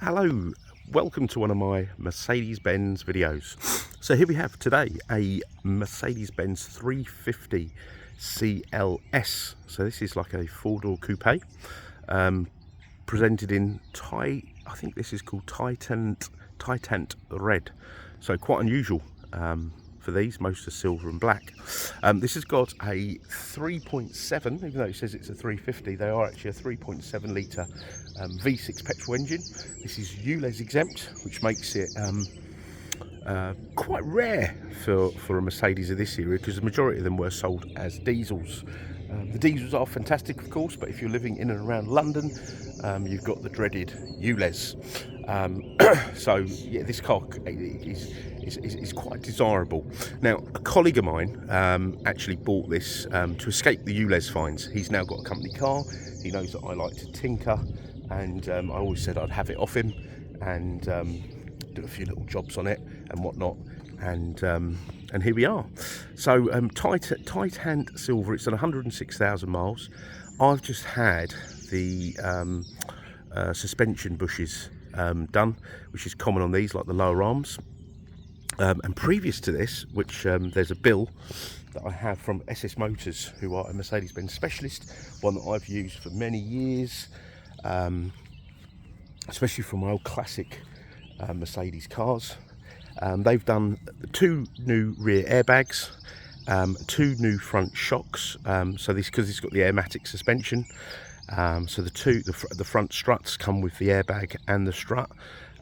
Hello, welcome to one of my Mercedes-Benz videos. So here we have today a Mercedes-Benz 350 CLS. So this is like a four-door coupe, presented in I think this is called Titan Red. So quite unusual for these. Most are silver and black. This has got a 3.7, even though it says it's a 350, they are actually a 3.7 litre V6 petrol engine. This is CLS exempt, which makes it quite rare for a Mercedes of this era, because the majority of them were sold as diesels. The diesels are fantastic, of course, but if you're living in and around London, you've got the dreaded ULEZ. So yeah, this car is quite desirable. Now, a colleague of mine actually bought this to escape the ULEZ fines. He's now got a company car. He knows that I like to tinker, and I always said I'd have it off him and do a few little jobs on it and whatnot. And here we are. So Titan Silver, it's done 106,000 miles. I've just had the suspension bushes done, which is common on these, like the lower arms. And previous to this, which there's a bill that I have from SS Motors, who are a Mercedes-Benz specialist, one that I've used for many years, especially for my old classic Mercedes cars. They've done 2 new rear airbags, 2 new front shocks. So this, because it's got the Airmatic suspension, so the front struts come with the airbag and the strut,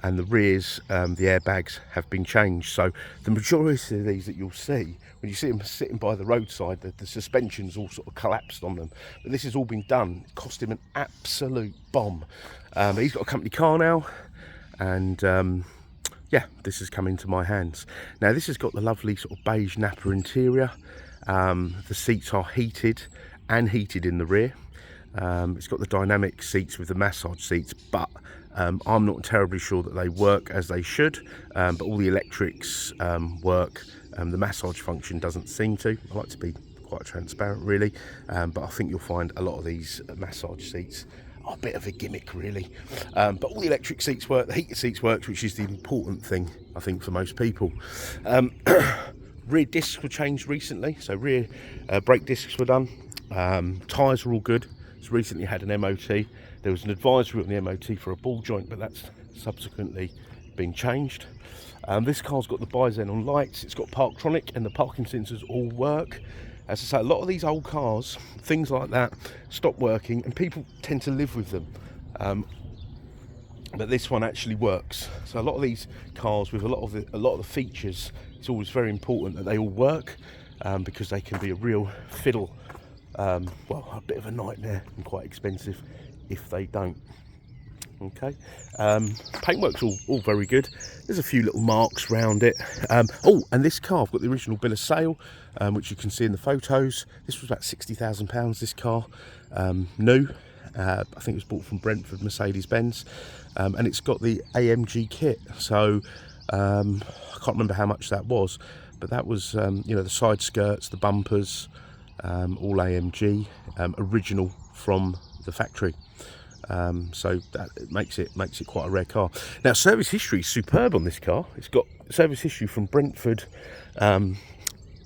and the rears, the airbags have been changed. So the majority of these that you'll see, when you see them sitting by the roadside, the suspension's all sort of collapsed on them. But this has all been done. It cost him an absolute bomb. But he's got a company car now, and yeah, this has come into my hands. Now, this has got the lovely sort of beige Napa interior. The seats are heated and heated in the rear. It's got the dynamic seats with the massage seats, but I'm not terribly sure that they work as they should. But all the electrics work. The massage function doesn't seem to. I like to be quite transparent, really. But I think you'll find a lot of these massage seats are a bit of a gimmick, really. But all the electric seats work, the heated seats work, which is the important thing, I think, for most people. Rear discs were changed recently, so rear brake discs were done. Tyres are all good. It's recently had an MOT. There was an advisory on the MOT for a ball joint, but that's subsequently been changed. This car's got the bi-xenon lights, it's got Parktronic, and the parking sensors all work. As I say, a lot of these old cars, things like that, stop working, and people tend to live with them. But this one actually works. So a lot of these cars with a lot of the features, it's always very important that they all work, because they can be a real fiddle. Well, a bit of a nightmare and quite expensive if they don't. Okay, paintwork's all very good. There's a few little marks round it. Oh, and this car, I've got the original bill of sale, which you can see in the photos. This was about £60,000, this car, new. I think it was bought from Brentford Mercedes-Benz, and it's got the AMG kit. So I can't remember how much that was, but that was you know, the side skirts, the bumpers, all AMG, original from the factory. So that makes it quite a rare car. Now, service history is superb on this car. It's got service history from Brentford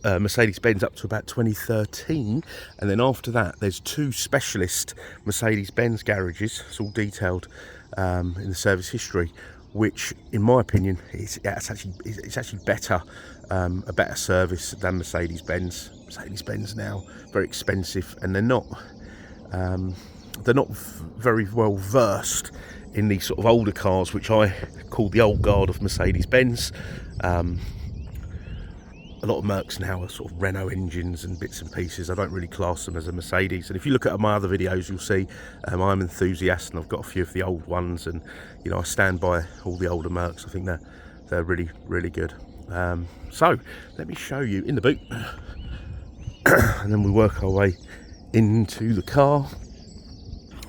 Mercedes-Benz up to about 2013, and then after that there's 2 specialist Mercedes-Benz garages. It's all detailed in the service history, which in my opinion it's actually better, a better service than Mercedes-Benz. Mercedes-Benz now very expensive, and they're not very well versed in these sort of older cars, which I call the old guard of Mercedes-Benz. A lot of Mercs now are sort of Renault engines and bits and pieces. I don't really class them as a Mercedes. And if you look at my other videos, you'll see I'm an enthusiast, and I've got a few of the old ones, and you know, I stand by all the older Mercs. I think they're really, really good. So let me show you in the boot, and then we work our way into the car.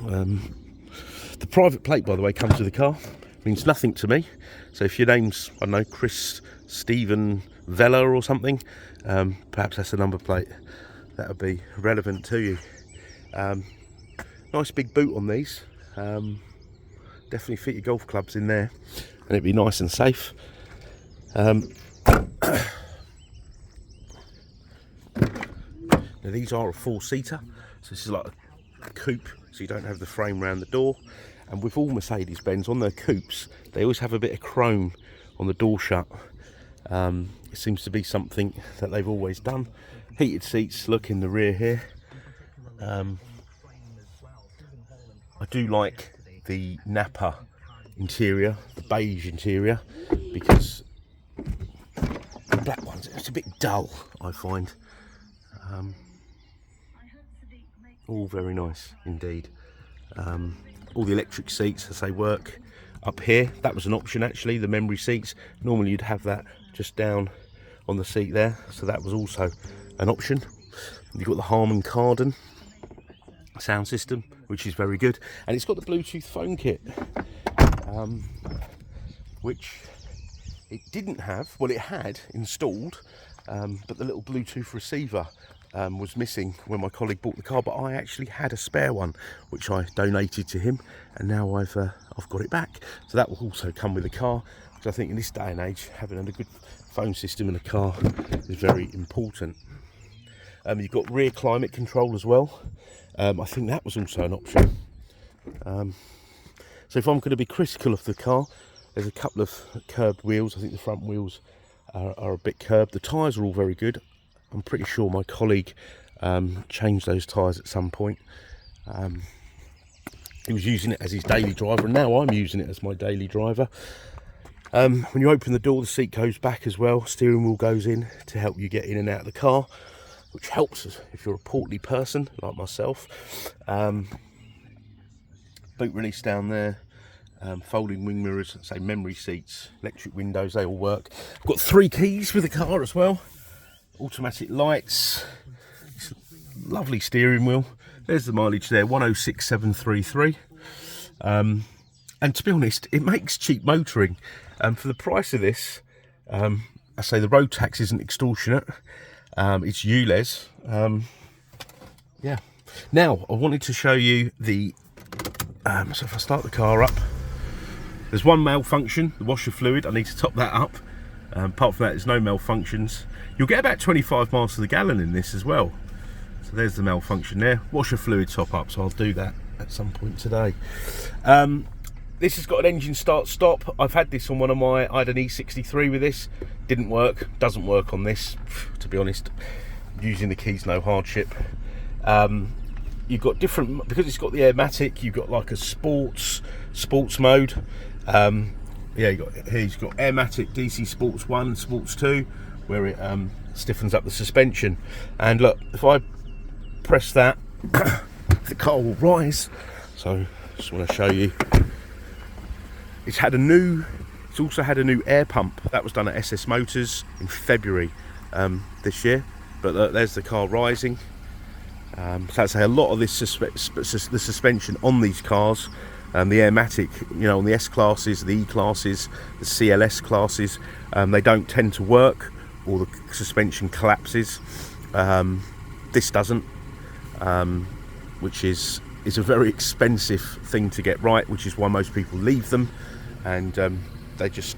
The private plate, by the way, comes with the car. Means nothing to me. So if your name's, I don't know, Chris Stephen Vella or something, perhaps that's a number plate that would be relevant to you. Nice big boot on these. definitely fit your golf clubs in there, and it'd be nice and safe. Now these are a 4-seater, so this is like a coupe, so you don't have the frame around the door. And with all Mercedes-Benz, on their coupes, they always have a bit of chrome on the door shut. It seems to be something that they've always done. Heated seats, look in the rear here. I do like the Napa interior, the beige interior, because the black ones, it's a bit dull, I find. All very nice indeed. All the electric seats, as they work up here. That was an option actually, the memory seats. Normally you'd have that just down on the seat there, so that was also an option. You've got the Harman Kardon sound system, which is very good, and it's got the Bluetooth phone kit, which it didn't have. Well, it had installed, but the little Bluetooth receiver was missing when my colleague bought the car, but I actually had a spare one which I donated to him, and now I've got it back. So that will also come with the car, because I think in this day and age having a good phone system in a car is very important. You've got rear climate control as well. I think that was also an option. So if I'm going to be critical of the car, there's a couple of curved wheels. I think the front wheels are a bit curved. The tyres are all very good. I'm pretty sure my colleague changed those tyres at some point. He was using it as his daily driver, and now I'm using it as my daily driver. When you open the door, the seat goes back as well. Steering wheel goes in to help you get in and out of the car, which helps if you're a portly person like myself. Boot release down there. Folding wing mirrors, say memory seats, electric windows, they all work. I've got 3 keys with the car as well. Automatic lights, lovely steering wheel. There's the mileage there, 106,733. And to be honest, it makes cheap motoring. For the price of this, I say the road tax isn't extortionate. It's ULEZ. Yeah. Now, I wanted to show you the, so if I start the car up, there's one malfunction, the washer fluid. I need to top that up. Apart from that, there's no malfunctions. You'll get about 25 miles to the gallon in this as well. So there's the malfunction there. Washer fluid top up, so I'll do that at some point today. This has got an engine start stop. I've had this on one of my, I had an E63 with this. Didn't work, doesn't work on this, to be honest. Using the keys, no hardship. You've got different, because it's got the Airmatic, you've got like a sports mode. Yeah, you've got Airmatic DC Sports 1, Sports 2, where it stiffens up the suspension. And look, if I press that, the car will rise. So just want to show you. It's also had a new air pump that was done at SS Motors in February this year. But there's the car rising. So I'd say a lot of this the suspension on these cars, the Airmatic, you know, on the S classes, the E classes, the CLS classes, they don't tend to work, or the suspension collapses. This doesn't, which is a very expensive thing to get right, which is why most people leave them, and they just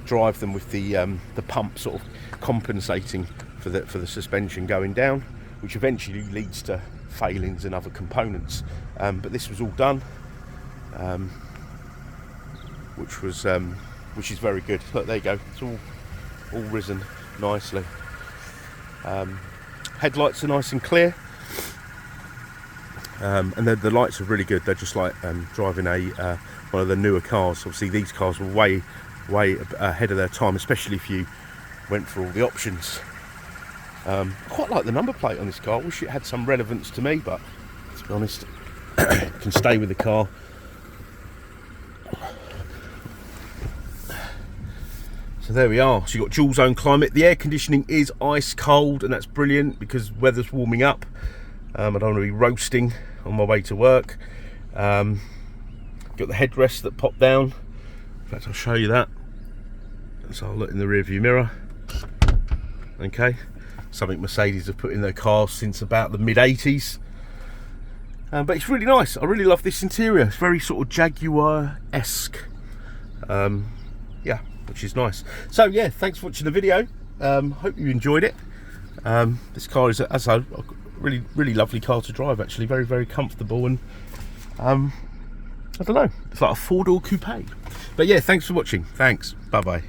drive them with the pump sort of compensating for the suspension going down, which eventually leads to failings and other components. But this was all done, which is very good. Look, there you go. It's all risen nicely. Headlights are nice and clear, and the lights are really good. They're just like driving one of the newer cars. Obviously, these cars were way ahead of their time, especially if you went for all the options. I quite like the number plate on this car. I wish it had some relevance to me, but to be honest, it can stay with the car. So there we are. So you've got dual zone climate. The air conditioning is ice cold, and that's brilliant because weather's warming up. I don't want to be roasting on my way to work. Got the headrests that pop down. In fact, I'll show you that. So I'll look in the rear view mirror. Okay. Something Mercedes have put in their cars since about the mid-80s. But it's really nice. I really love this interior. It's very sort of Jaguar-esque. Yeah, which is nice. So yeah, thanks for watching the video. Hope you enjoyed it. This car is, as a really lovely car to drive, actually. Very, very comfortable, and I don't know, it's like a 4-door coupe. But yeah, thanks for watching. Thanks. Bye bye.